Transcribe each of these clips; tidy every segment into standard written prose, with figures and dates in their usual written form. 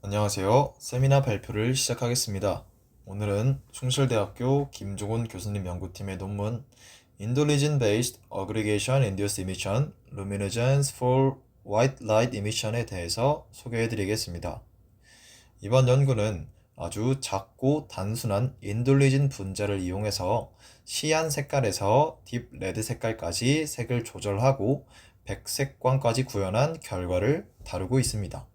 안녕하세요. 세미나 발표를 시작하겠습니다. 오늘은 충실대학교 김종훈 교수님 연구팀의 논문 Indologene Based Aggregation Induced Emission Luminescence for White Light Emission에 대해서 소개해드리겠습니다. 이번 연구는 아주 작고 단순한 인돌리진 분자를 이용해서 시안 색깔에서 딥 레드 색깔까지 색을 조절하고 백색광까지 구현한 결과를 다루고 있습니다.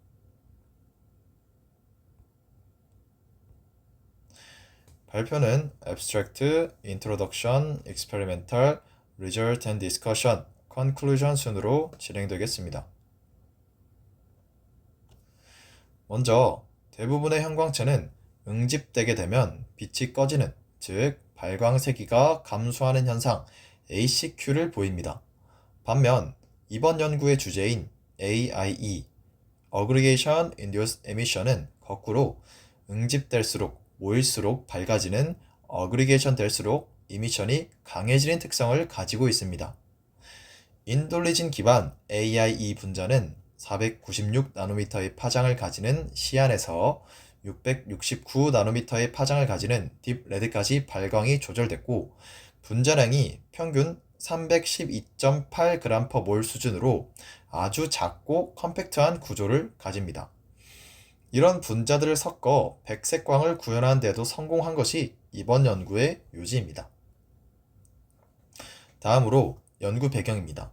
발표는 Abstract, Introduction, Experimental, Result and Discussion, Conclusion 순으로 진행되겠습니다. 먼저 대부분의 형광체는 응집되게 되면 빛이 꺼지는, 즉 발광 세기가 감소하는 현상 ACQ를 보입니다. 반면 이번 연구의 주제인 AIE, Aggregation Induced Emission은 거꾸로 응집될수록 모일수록 밝아지는 어그리게이션 될수록 이미션이 강해지는 특성을 가지고 있습니다. 인돌리진 기반 AIE 분자는 496나노미터의 파장을 가지는 시안에서 669나노미터의 파장을 가지는 딥 레드까지 발광이 조절됐고 분자량이 평균 312.8g/몰 수준으로 아주 작고 컴팩트한 구조를 가집니다. 이런 분자들을 섞어 백색광을 구현하는 데도 성공한 것이 이번 연구의 요지입니다. 다음으로 연구 배경입니다.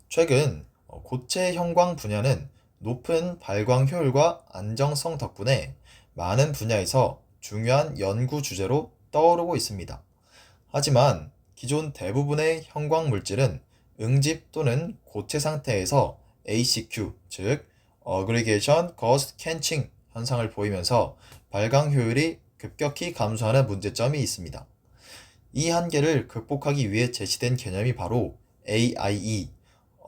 최근 고체 형광 분야는 높은 발광 효율과 안정성 덕분에 많은 분야에서 중요한 연구 주제로 떠오르고 있습니다. 하지만 기존 대부분의 형광 물질은 응집 또는 고체 상태에서 ACQ, 즉 Aggregation Ghost Catching 현상을 보이면서 발광 효율이 급격히 감소하는 문제점이 있습니다. 이 한계를 극복하기 위해 제시된 개념이 바로 AIE,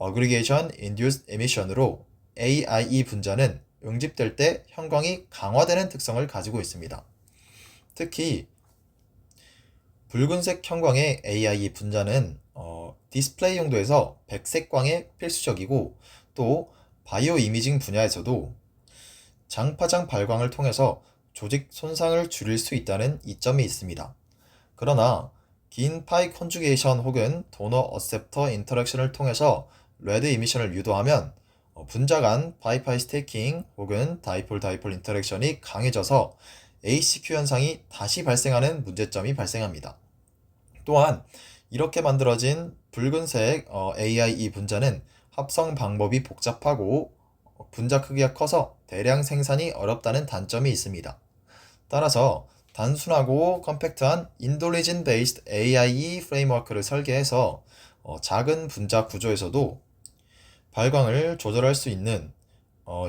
Aggregation Induced Emission으로 AIE 분자는 응집될 때 형광이 강화되는 특성을 가지고 있습니다. 특히 붉은색 형광의 AIE 분자는 디스플레이 용도에서 백색광에 필수적이고 또 바이오 이미징 분야에서도 장파장 발광을 통해서 조직 손상을 줄일 수 있다는 이점이 있습니다. 그러나 긴 파이 컨주게이션 혹은 도너 어셉터 인터랙션을 통해서 레드 이미션을 유도하면 분자 간 파이파이 스테이킹 혹은 다이폴 인터랙션이 강해져서 ACQ 현상이 다시 발생하는 문제점이 발생합니다. 또한 이렇게 만들어진 붉은색 AIE 분자는 합성 방법이 복잡하고 분자 크기가 커서 대량 생산이 어렵다는 단점이 있습니다. 따라서 단순하고 컴팩트한 인돌리진 베이스드 AIE 프레임워크를 설계해서 작은 분자 구조에서도 발광을 조절할 수 있는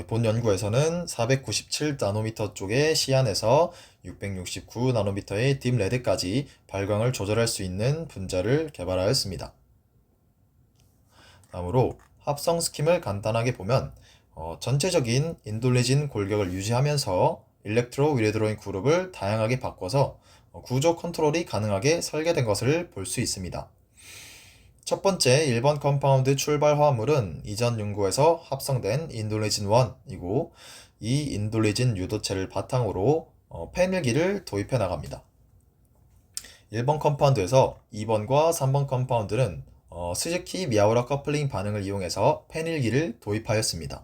본 연구에서는 497나노미터 쪽의 시안에서 669나노미터의 딥 레드까지 발광을 조절할 수 있는 분자를 개발하였습니다. 다음으로 합성 스킴을 간단하게 보면 전체적인 인돌리진 골격을 유지하면서 일렉트로 위레드로인 그룹을 다양하게 바꿔서 구조 컨트롤이 가능하게 설계된 것을 볼 수 있습니다. 첫 번째 1번 컴파운드 출발 화합물은 이전 연구에서 합성된 인돌리진 1이고 이 인돌리진 유도체를 바탕으로 페닐기를 도입해 나갑니다. 1번 컴파운드에서 2번과 3번 컴파운드는 스즈키 미야우라 커플링 반응을 이용해서 페닐기를 도입하였습니다.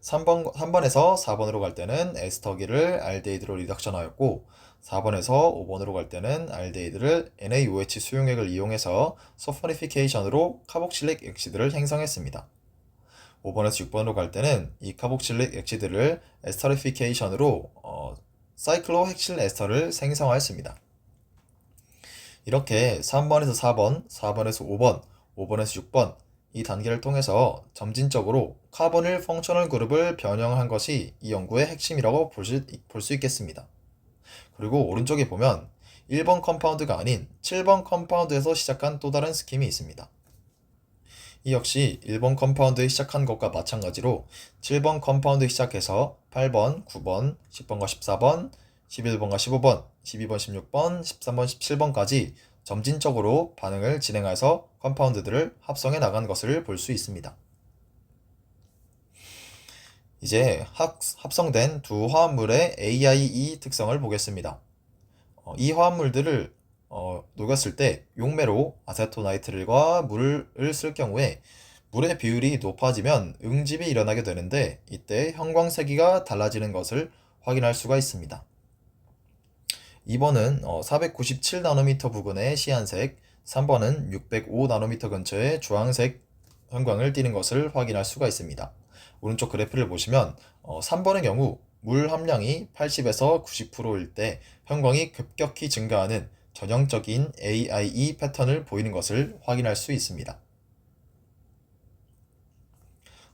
3번에서 4번으로 갈 때는 에스터기를 알데히드로 리덕션하였고 4번에서 5번으로 갈 때는 알데히드를 NaOH 수용액을 이용해서 서퍼니피케이션으로 카복실릭 액시드를 생성했습니다. 5번에서 6번으로 갈 때는 이 카복실릭 액시드를 에스터리피케이션으로 사이클로헥실 에스터를 생성하였습니다. 이렇게 3번에서 4번, 4번에서 5번, 5번에서 6번 이 단계를 통해서 점진적으로 카본일 펑셔널 그룹을 변형한 것이 이 연구의 핵심이라고 볼 수 있겠습니다. 그리고 오른쪽에 보면 1번 컴파운드가 아닌 7번 컴파운드에서 시작한 또 다른 스킴이 있습니다. 이 역시 1번 컴파운드에 시작한 것과 마찬가지로 7번 컴파운드에 시작해서 8번, 9번, 10번과 14번, 11번과 15번, 12번, 16번, 13번, 17번까지 점진적으로 반응을 진행해서 컴파운드들을 합성해 나간 것을 볼 수 있습니다. 이제 합성된 두 화합물의 AIE 특성을 보겠습니다. 이 화합물들을 녹였을 때 용매로 아세토나이트를과 물을 쓸 경우에 물의 비율이 높아지면 응집이 일어나게 되는데 이때 형광색이가 달라지는 것을 확인할 수가 있습니다. 2번은 497나노미터 부근의 시안색, 3번은 605나노미터 근처의 주황색 형광을 띠는 것을 확인할 수가 있습니다. 오른쪽 그래프를 보시면 3번의 경우 물 함량이 80에서 90%일 때 형광이 급격히 증가하는 전형적인 AIE 패턴을 보이는 것을 확인할 수 있습니다.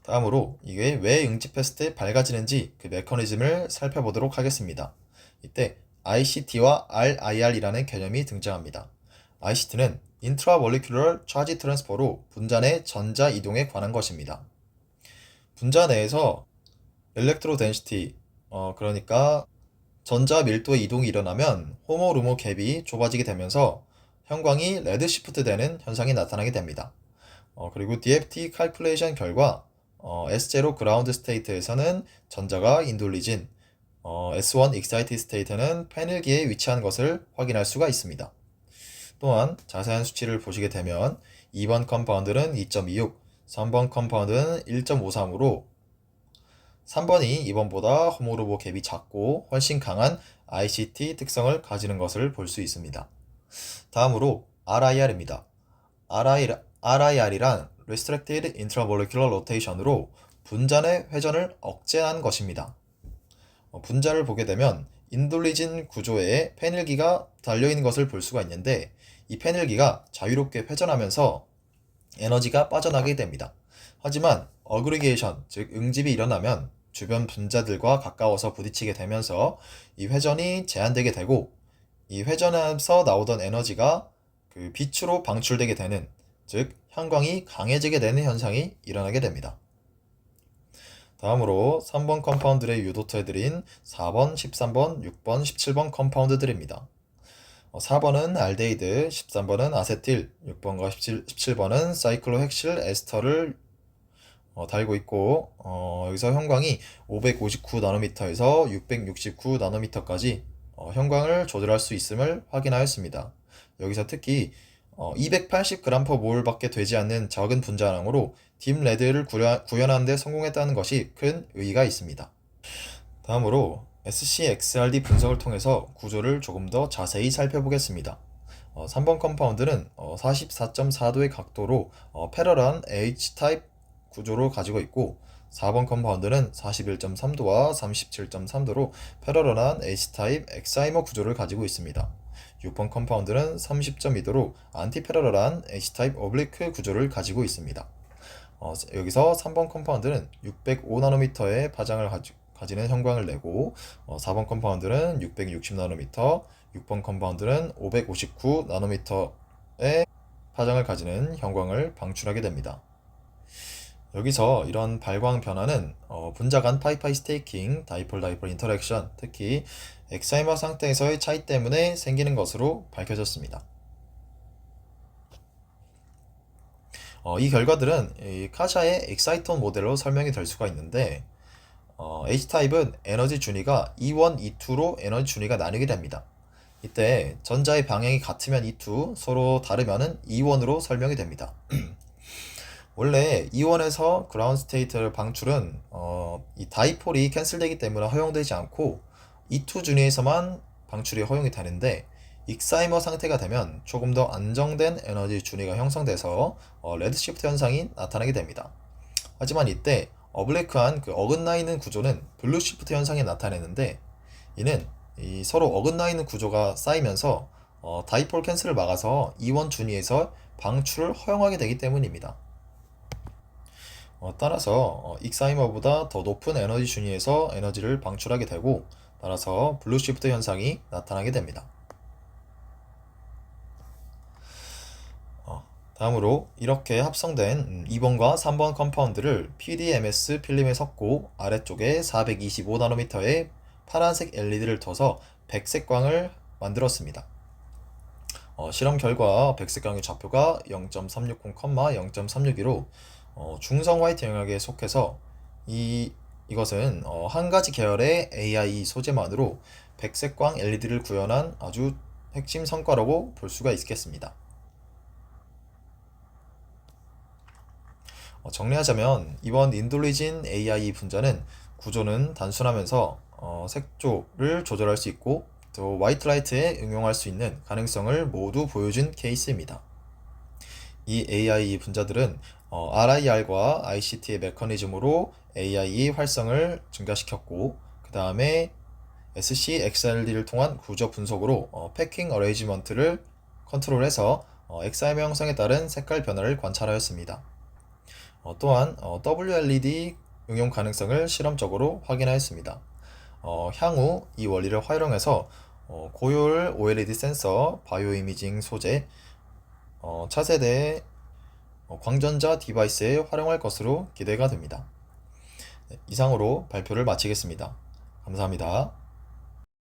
다음으로 이게 왜 응집했을 때 밝아지는지 그 메커니즘을 살펴보도록 하겠습니다. 이때 ICT와 RIR이라는 개념이 등장합니다. ICT는 Intramolecular Charge Transfer로 분자 내 전자 이동에 관한 것입니다. 분자 내에서 엘렉트로 덴시티, 그러니까 전자 밀도의 이동이 일어나면 호모-루모 갭이 좁아지게 되면서 형광이 레드 시프트 되는 현상이 나타나게 됩니다. 그리고 DFT 칼큘레이션 결과 S0 그라운드 스테이트에서는 전자가 인돌리진, S1 excited state는 페닐기에 위치한 것을 확인할 수가 있습니다. 또한 자세한 수치를 보시게 되면 2번 컴파운드는 2.26, 3번 컴파운드는 1.53으로 3번이 2번보다 호모로보 갭이 작고 훨씬 강한 ICT 특성을 가지는 것을 볼 수 있습니다. 다음으로 RIR입니다. RIR이란 Restricted Intramolecular Rotation으로 분자 내 회전을 억제한 것입니다. 분자를 보게 되면 인돌리진 구조에 페닐기가 달려있는 것을 볼 수가 있는데 이 페닐기가 자유롭게 회전하면서 에너지가 빠져나게 됩니다. 하지만 어그리게이션, 즉 응집이 일어나면 주변 분자들과 가까워서 부딪히게 되면서 이 회전이 제한되게 되고 이 회전에서 나오던 에너지가 그 빛으로 방출되게 되는, 즉 형광이 강해지게 되는 현상이 일어나게 됩니다. 다음으로 3번 컴파운드를 유도토해드린 4번, 13번, 6번, 17번 컴파운드들입니다. 4번은 알데히드, 13번은 아세틸, 6번과 17번은 사이클로헥실 에스터를 달고 있고 여기서 형광이 559나노미터에서 669나노미터까지 형광을 조절할 수 있음을 확인하였습니다. 여기서 특히 280g/몰 밖에 되지 않는 적은 분자량으로 딥레드를 구현하는 데 성공했다는 것이 큰 의의가 있습니다. 다음으로 SCXRD 분석을 통해서 구조를 조금 더 자세히 살펴보겠습니다. 3번 컴파운드는 44.4도의 각도로 패러런 H-타입 구조를 가지고 있고 4번 컴파운드는 41.3도와 37.3도로 패러럴한 H-타입 엑사이머 구조를 가지고 있습니다. 6번 컴파운드는 30.2도로 안티패러럴한 H-타입 오블리크 구조를 가지고 있습니다. 여기서 3번 컴파운드는 605나노미터의 파장을 가지는 형광을 내고 4번 컴파운드는 660나노미터, 6번 컴파운드는 559나노미터의 파장을 가지는 형광을 방출하게 됩니다. 여기서 이런 발광 변화는 분자 간 파이파이 스테이킹, 다이폴 인터랙션, 특히 엑사이머 상태에서의 차이 때문에 생기는 것으로 밝혀졌습니다. 이 결과들은 이 카샤의 엑사이톤 모델로 설명이 될 수가 있는데 H타입은 에너지 준위가 E1, E2로 에너지 준위가 나뉘게 됩니다. 이때 전자의 방향이 같으면 E2, 서로 다르면 E1으로 설명이 됩니다. 원래 E1에서 그라운드 스테이트 방출은 이 다이폴이 캔슬되기 때문에 허용되지 않고 E2 준위에서만 방출이 허용이 되는데 익사이머 상태가 되면 조금 더 안정된 에너지 준위가 형성돼서 레드시프트 현상이 나타나게 됩니다. 하지만 이때 어블레이크한 그 어긋나 있는 구조는 블루시프트 현상이 나타내는데 이는 이 서로 어긋나 있는 구조가 쌓이면서 다이폴 캔슬을 막아서 E1 준위에서 방출을 허용하게 되기 때문입니다. 따라서 익사이머보다 더 높은 에너지 준위에서 에너지를 방출하게 되고 따라서 블루시프트 현상이 나타나게 됩니다. 다음으로 이렇게 합성된 2번과 3번 컴파운드를 PDMS 필름에 섞고 아래쪽에 425나노미터의 파란색 LED를 둬서 백색광을 만들었습니다. 실험 결과 백색광의 좌표가 0.360, 0.362로 중성 화이트 영역에 속해서 이 이것은 한 가지 계열의 AI 소재만으로 백색광 LED를 구현한 아주 핵심 성과라고 볼 수가 있겠습니다. 정리하자면 이번 인돌리진 AI 분자는 구조는 단순하면서 색조를 조절할 수 있고 또 화이트 라이트에 응용할 수 있는 가능성을 모두 보여준 케이스입니다. 이 AI 분자들은 RIR과 ICT의 메커니즘으로 AI 활성을 증가시켰고 그 다음에 SCXLD를 통한 구조 분석으로 패킹 어레이지먼트를 컨트롤해서 X좌 형성에 따른 색깔 변화를 관찰하였습니다. 또한 WLED 응용 가능성을 실험적으로 확인하였습니다. 향후 이 원리를 활용해서 고효율 OLED 센서, 바이오 이미징 소재, 차세대 광전자 디바이스에 활용할 것으로 기대가 됩니다. 네, 이상으로 발표를 마치겠습니다. 감사합니다.